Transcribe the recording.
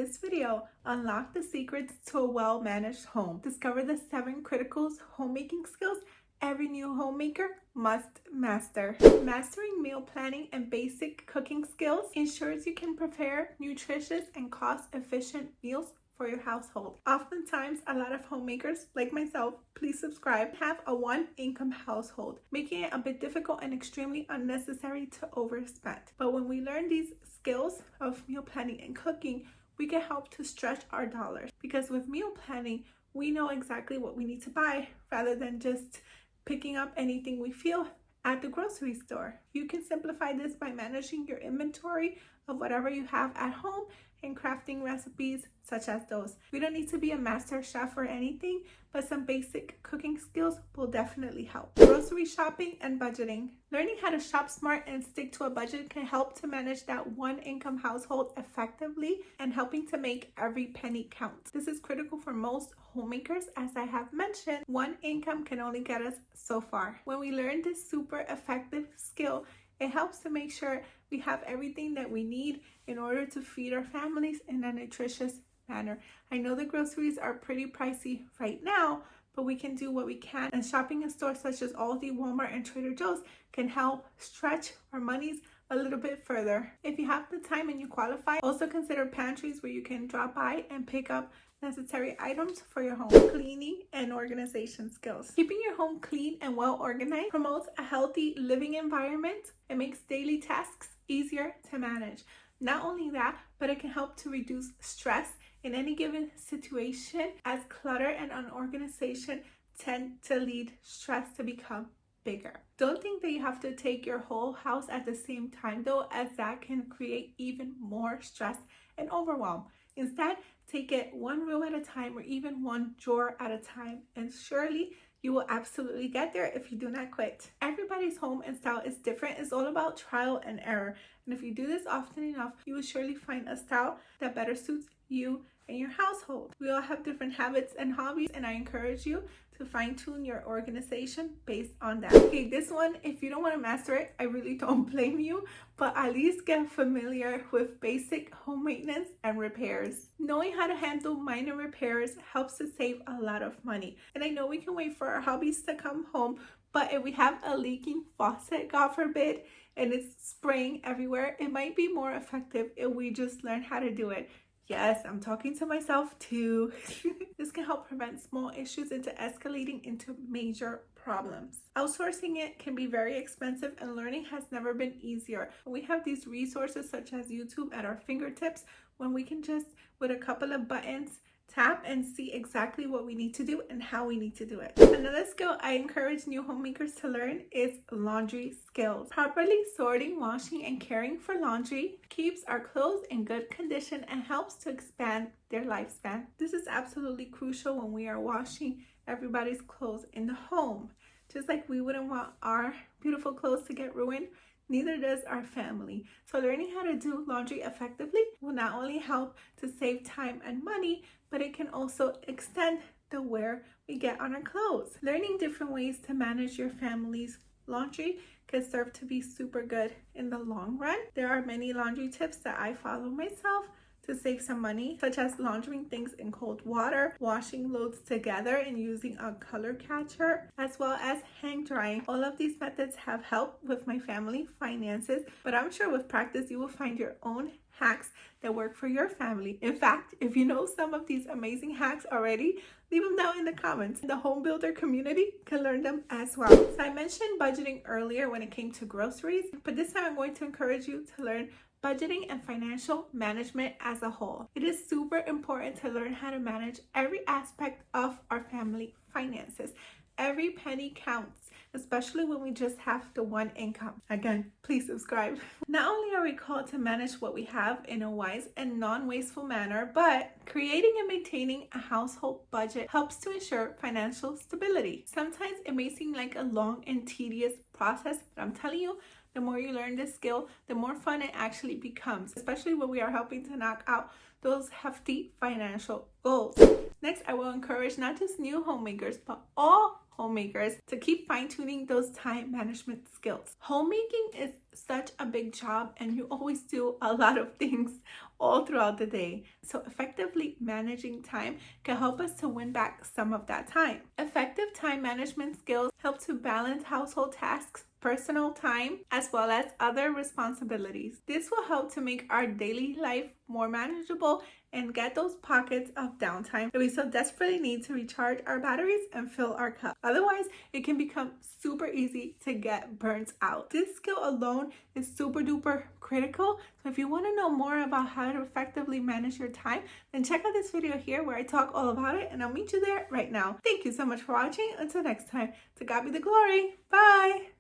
this video, unlock the secrets to a well-managed home. Discover the 7 critical homemaking skills every new homemaker must master. Mastering meal planning and basic cooking skills ensures you can prepare nutritious and cost-efficient meals for your household. Oftentimes, a lot of homemakers, like myself, please subscribe, have a one-income household, making it a bit difficult and extremely unnecessary to overspend. But when we learn these skills of meal planning and cooking, we can help to stretch our dollars. Because with meal planning, we know exactly what we need to buy rather than just picking up anything we feel at the grocery store. You can simplify this by managing your inventory of whatever you have at home and crafting recipes such as those. We don't need to be a master chef or anything, but some basic cooking skills will definitely help. Grocery shopping and budgeting. Learning how to shop smart and stick to a budget can help to manage that one-income household effectively and helping to make every penny count. This is critical for most homemakers. As I have mentioned, one income can only get us so far. When we learn this super effective skill, it helps to make sure we have everything that we need in order to feed our families in a nutritious manner. I know the groceries are pretty pricey right now, but we can do what we can. And shopping in stores such as Aldi, Walmart, and Trader Joe's can help stretch our monies a little bit further. If you have the time and you qualify, also consider pantries where you can drop by and pick up necessary items for your home. Cleaning and organization skills. Keeping your home clean and well organized promotes a healthy living environment. It makes daily tasks easier to manage. Not only that, but it can help to reduce stress in any given situation, as clutter and unorganization tend to lead stress to become bigger. Don't think that you have to take your whole house at the same time though, as that can create even more stress and overwhelm. Instead, take it one room at a time or even one drawer at a time, and surely you will absolutely get there if you do not quit. Everybody's home and style is different. It's all about trial and error. And if you do this often enough, you will surely find a style that better suits you and your household. We all have different habits and hobbies, and I encourage you to fine-tune your organization based on that. Okay, this one, if you don't want to master it, I really don't blame you, but at least get familiar with basic home maintenance and repairs. Knowing how to handle minor repairs helps to save a lot of money. And I know we can wait for our hobbies to come home, but if we have a leaking faucet, God forbid, and it's spraying everywhere, it might be more effective if we just learn how to do it. Yes, I'm talking to myself too. This can help prevent small issues into escalating into major problems. Outsourcing it can be very expensive, and learning has never been easier. We have these resources such as YouTube at our fingertips, when we can just, with a couple of buttons, tap and see exactly what we need to do and how we need to do it. Another skill I encourage new homemakers to learn is laundry skills. Properly sorting, washing, and caring for laundry keeps our clothes in good condition and helps to expand their lifespan. This is absolutely crucial when we are washing everybody's clothes in the home. Just like we wouldn't want our beautiful clothes to get ruined, neither does our family. So learning how to do laundry effectively will not only help to save time and money, but it can also extend the wear we get on our clothes. Learning different ways to manage your family's laundry can serve to be super good in the long run. There are many laundry tips that I follow myself to save some money, such as laundering things in cold water, washing loads together and using a color catcher, as well as hang drying. All of these methods have helped with my family finances, but I'm sure with practice you will find your own hacks that work for your family. In fact, if you know some of these amazing hacks already, leave them down in the comments. The home builder community can learn them as well. So I mentioned budgeting earlier when it came to groceries, but this time I'm going to encourage you to learn budgeting and financial management as a whole. It is super important to learn how to manage every aspect of our family finances. Every penny counts, especially when we just have the one income. Again, please subscribe. Not only are we called to manage what we have in a wise and non-wasteful manner, but creating and maintaining a household budget helps to ensure financial stability. Sometimes it may seem like a long and tedious process, but I'm telling you, the more you learn this skill, the more fun it actually becomes, especially when we are helping to knock out those hefty financial goals. Next, I will encourage not just new homemakers, but all homemakers to keep fine-tuning those time management skills. Homemaking is such a big job and you always do a lot of things all throughout the day. So effectively managing time can help us to win back some of that time. Effective time management skills help to balance household tasks, personal time, as well as other responsibilities. This will help to make our daily life more manageable and get those pockets of downtime that we so desperately need to recharge our batteries and fill our cup. Otherwise, it can become super easy to get burnt out. This skill alone is super duper critical. So if you want to know more about how to effectively manage your time, then check out this video here where I talk all about it, and I'll meet you there right now. Thank you so much for watching. Until next time, to God be the glory. Bye.